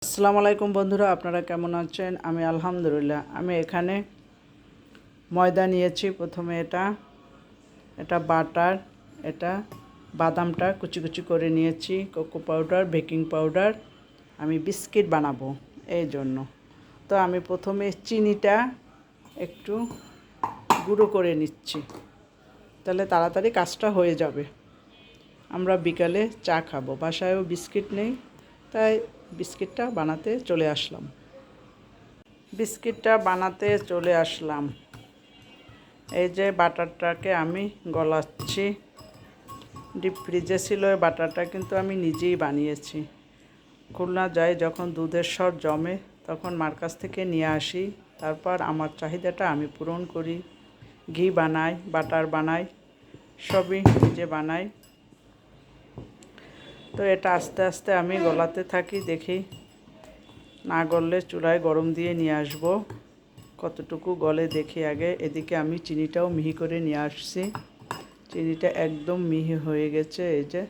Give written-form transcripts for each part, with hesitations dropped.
আসসালামু আলাইকুম বন্ধুরা, আপনারা কেমন আছেন? আমি আলহামদুলিল্লাহ। আমি এখানে ময়দা নিয়েছি। প্রথমে এটা বাটার, এটা বাদামটা কুচি কুচি করে নিয়েছি, কোকো পাউডার, বেকিং পাউডার। আমি বিস্কিট বানাবো এই জন্য। তো আমি প্রথমে চিনিটা একটু গুঁড়ো করে নিচ্ছি, তাহলে তাড়াতাড়ি কাজটা হয়ে যাবে। আমরা বিকালে চা খাবো, বাসায়ও বিস্কিট নেই, তাই বিস্কিটটা বানাতে চলে আসলাম। এই যে বাটারটাকে আমি গলাচ্ছি। ডিপ ফ্রিজে ছিল এই বাটারটা, কিন্তু আমি নিজেই বানিয়েছি। খুলনা যাই যখন দুধের স্বর জমে, তখন মার কাছ থেকে নিয়ে আসি। তারপর আমার চাহিদাটা আমি পূরণ করি। ঘি বানাই, বাটার বানাই, সবই নিজে বানাই। তো এটা আস্তে আস্তে আমি গলাতে থাকি, দেখি না গললে চুলায় গরম দিয়ে নিয়ে আসব। কতটুকু গলে দেখি আগে। এদিকে আমি চিনিটাও মিহি করে নিয়ে আসছি। চিনিটা একদম মিহি হয়ে গেছে। এই যে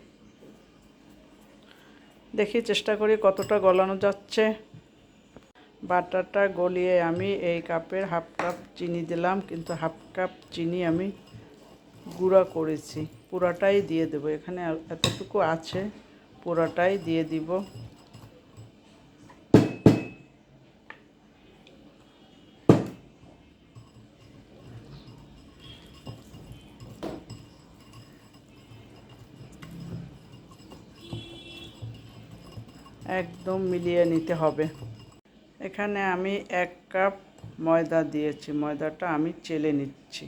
দেখি, চেষ্টা করি কতটা গলানো যাচ্ছে। বাটারটা গলিয়ে আমি এই কাপের হাফ কাপ চিনি দিলাম, কিন্তু হাফ কাপ চিনি আমি গুঁড়া করেছি। পুরাটাই দিয়ে দেবো, এখানে এতটুকু আছে, পুরাটাই দিয়ে দিব। একদম মিলিয়ে নিতে হবে। এখানে আমি 1 কাপ ময়দা দিয়েছি। ময়দাটা আমি চেলে নিচ্ছি।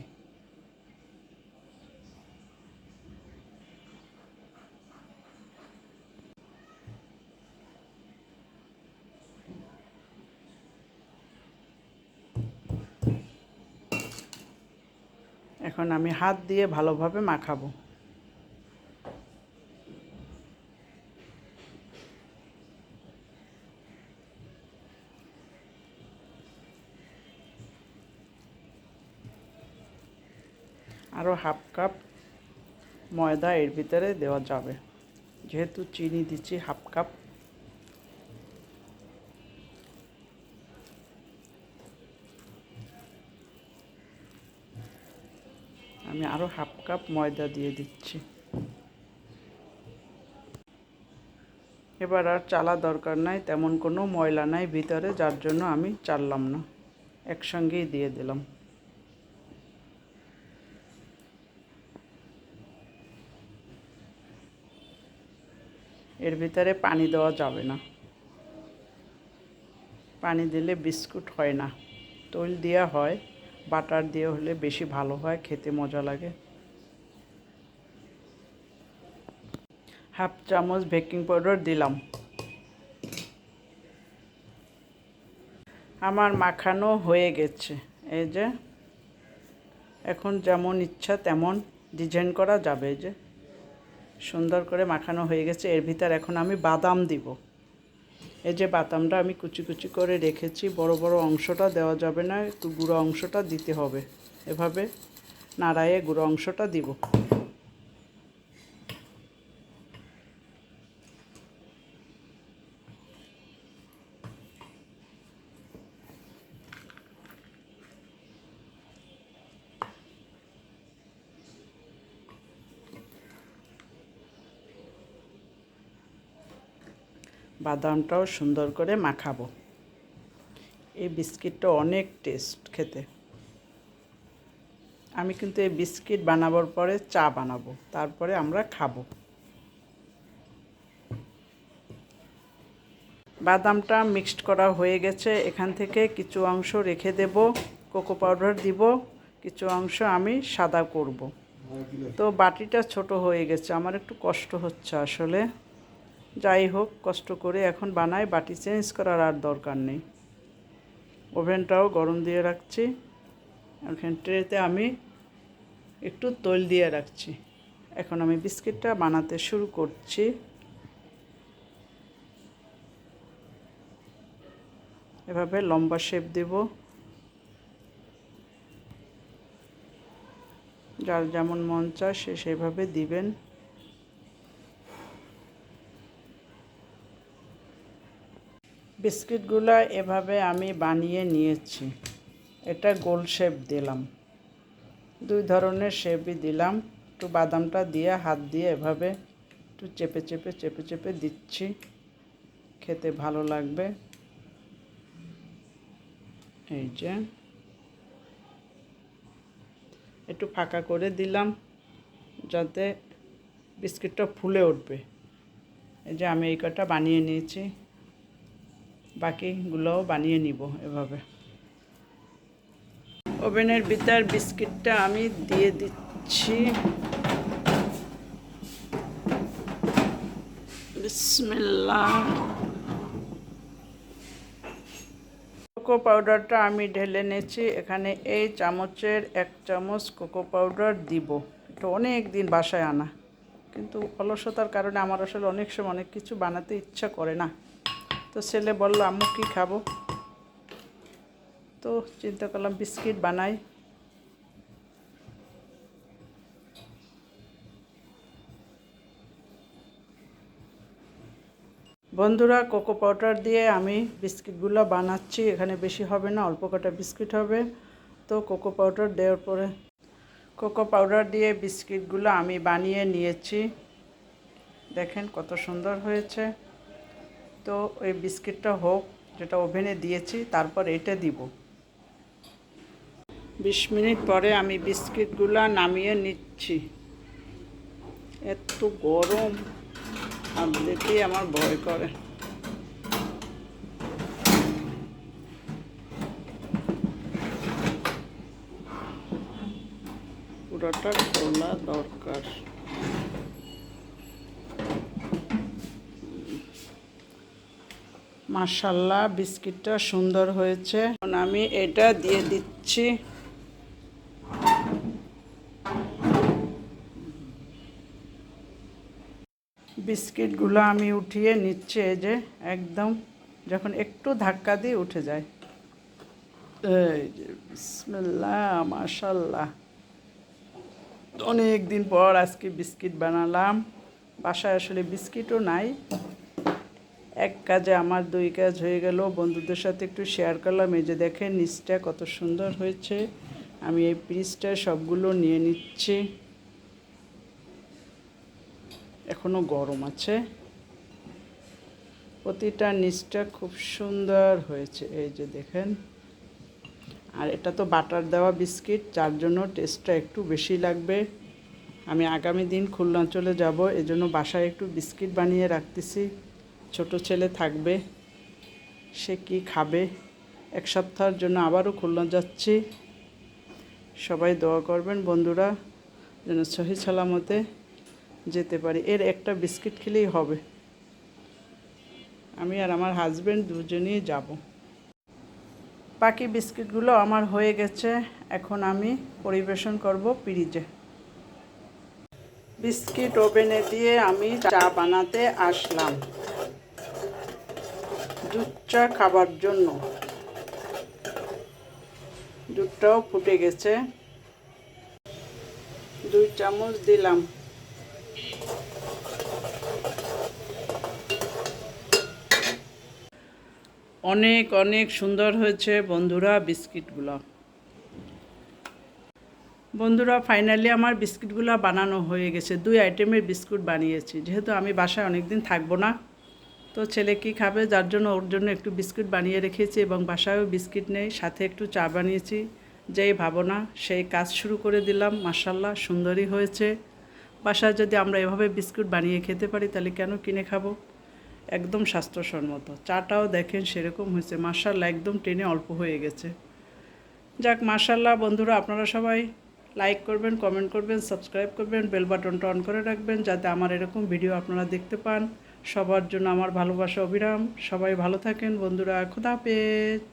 এখন আমি হাত দিয়ে ভালোভাবে মাখাবো। আরও হাফ কাপ ময়দা এর ভিতরে দেওয়া যাবে, যেহেতু চিনি দিচ্ছি হাফ কাপ। আমি আরও হাফ কাপ ময়দা দিয়ে দিচ্ছি। এবার আর চালা দরকার নাই, তেমন কোনো ময়লা নাই ভিতরে, যার জন্য আমি চাললাম না, একসঙ্গেই দিয়ে দিলাম। এর ভিতরে পানি দেওয়া যাবে না। পানি দিলে বিস্কুট হয় না। তৈল দেওয়া হয়, বাটার দিয়ে হলে বেশি ভালো হয়, খেতে মজা লাগে। হাফ চামচ বেকিং পাউডার দিলাম। আমার মাখানো হয়ে গেছে। এই যে এখন যেমন ইচ্ছা তেমন ডিজাইন করা যাবে। এই যে সুন্দর করে মাখানো হয়ে গেছে। এর ভিতর এখন আমি বাদাম দিব। এই যে বাদামটা আমি কুচি কুচি করে রেখেছি। বড় বড় অংশটা দেওয়া যাবে না, একটু গুঁড়ো অংশটা দিতে হবে। এভাবে নাড়ায়ে গুঁড়ো অংশটা দিব। বাদামটাও সুন্দর করে মাখাবো। এই বিস্কিটটা অনেক টেস্ট খেতে। আমি কিন্তু এই বিস্কিট বানাবার পরে চা বানাবো, তারপরে আমরা খাবো। বাদামটা মিক্সড করা হয়ে গেছে। এখান থেকে কিছু অংশ রেখে দেব, কোকো পাউডার দিব, কিছু অংশ আমি সাদা করব। তো বাটিটা ছোট হয়ে গেছে, আমার একটু কষ্ট হচ্ছে আসলে। যাই হোক, কষ্ট করে এখন বানাই, বাটি চেঞ্জ করার আর দরকার নেই। ওভেনটাও গরম দিয়ে রাখছি। এখন ট্রেতে আমি একটু তৈল দিয়ে রাখছি। এখন আমি বিস্কিটটা বানাতে শুরু করছি। এভাবে লম্বা শেপ দেব, যার যেমন মন চায় সে সেভাবে দিবেন। বিস্কিটগুলো এভাবে আমি বানিয়ে নিয়েছি। এটা গোল শেপ দিলাম, দুই ধরনের শেপই দিলাম। একটু বাদামটা দিয়ে হাত দিয়ে এভাবে একটু চেপে চেপে চেপে চেপে দিচ্ছি, খেতে ভালো লাগবে। এই যে একটু ফাঁকা করে দিলাম যাতে বিস্কিটটা ফুলে উঠবে। এই যে আমি এই কটা বানিয়ে নিয়েছি, বাকিগুলোও বানিয়ে নিব এভাবে। ওভেনের ভিতর বিস্কিটটা আমি দিয়ে দিচ্ছি। বিসমিল্লাহ। কোকো পাউডারটা আমি ঢেলে নিয়েছি। এখানে এই চামচের 1 চামচ কোকো পাউডার দিব। এটা অনেক দিন বাসায় আনা, কিন্তু অলসতার কারণে আমার আসলে অনেক সময় অনেক কিছু বানাতে ইচ্ছা করে না। তো ছেলে বলল আম্মু কী খাবো, তো চিন্তা করলাম বিস্কিট বানাই। বন্ধুরা, কোকো পাউডার দিয়ে আমি বিস্কিটগুলো বানাচ্ছি। এখানে বেশি হবে না, অল্প কটা বিস্কিট হবে। তো কোকো পাউডার দেওয়ার পরে কোকো পাউডার দিয়ে বিস্কিটগুলো আমি বানিয়ে নিয়েছি। দেখেন কত সুন্দর হয়েছে। তো ওই বিস্কিটটা হোক, যেটা ওভেনে দিয়েছি, তারপর এটা দিব। 20 মিনিট পরে আমি বিস্কিটগুলো নামিয়ে নিচ্ছি। এত গরম, আর দেখেই আমার ভয় করে। পুরোটা খোলা দরকার। মাশাআল্লাহ, বিস্কিটটা সুন্দর হয়েছে। এখন আমি এটা দিয়ে দিচ্ছি। বিস্কিটগুলো আমি উঠিয়ে নিচ্ছি। এই যে একদম যখন একটু ধাক্কা দিয়ে উঠে যায়। এই যে বিসমিল্লাহ, মাশাআল্লাহ। অনেক দিন পর আজকে বিস্কিট বানালাম। বাসায় আসলে বিস্কিটও নাই। এক কাজে আমার 2 কাজ হয়ে গেল। বন্ধুদের সাথে একটু শেয়ার করলাম। এই যে দেখেন নিচটা কত সুন্দর হয়েছে। আমি এই পিসটা সবগুলো নিয়ে নিচ্ছি। এখনো গরম আছে। প্রতিটা নিচটা খুব সুন্দর হয়েছে, এই যে দেখেন। আর এটা তো বাটার দেওয়া বিস্কিট, যার জন্য টেস্টটা একটু বেশি লাগবে। আমি আগামী দিন খুলনা চলে যাব, এজন্য বাসায় একটু বিস্কিট বানিয়ে রাখতেছি। ছোট ছেলে থাকবে, সে কি খাবে। 1 সপ্তাহের জন্য আবারও খুলনা যাচ্ছি। সবাই দোয়া করবেন বন্ধুরা, যেন সহি সালামতে যেতে পারি। এর একটা বিস্কিট খেলেই হবে। আমি আর আমার হাজব্যান্ড দুজনেই যাব। বাকি বিস্কিটগুলো আমার হয়ে গেছে। এখন আমি পরিবেশন করব ফ্রিজে। বিস্কিট ওভেনে দিয়ে আমি চা বানাতে আসলাম, দুধ চা খাবার জন্য। দুধটাও ফুটে গেছে, 2 চামচ দিলাম। অনেক অনেক সুন্দর হয়েছে বন্ধুরা বিস্কিটগুলো। বন্ধুরা, ফাইনালি আমার বিস্কিটগুলো বানানো হয়ে গেছে। 2 আইটেমের বিস্কুট বানিয়েছি। যেহেতু আমি বাসায় অনেক দিন থাকবো না, তো ছেলে কি খাবে, যার জন্য ওর জন্য একটু বিস্কুট বানিয়ে রেখেছি। এবং বাসায়ও বিস্কিট নেই, সাথে একটু চা বানিয়েছি। যেই ভাবনা সেই কাজ শুরু করে দিলাম। মাশাআল্লাহ, সুন্দরই হয়েছে। বাসায় যদি আমরা এভাবে বিস্কুট বানিয়ে খেতে পারি, তাহলে কেন কিনে খাবো। একদম স্বাস্থ্যসম্মত। চাটাও দেখেন সেরকম হয়েছে। মাশাআল্লাহ, একদম টেনে অল্প হয়ে গেছে। যাক, মাশাআল্লাহ। বন্ধুরা, আপনারা সবাই লাইক করবেন, কমেন্ট করবেন, সাবস্ক্রাইব করবেন, বেল বাটনটা অন করে রাখবেন, যাতে আমার এরকম ভিডিও আপনারা দেখতে পান। সবার জন্য আমার ভালোবাসা অবিরাম। সবাই ভালো থাকেন বন্ধুরা। খোদা হাফেজ।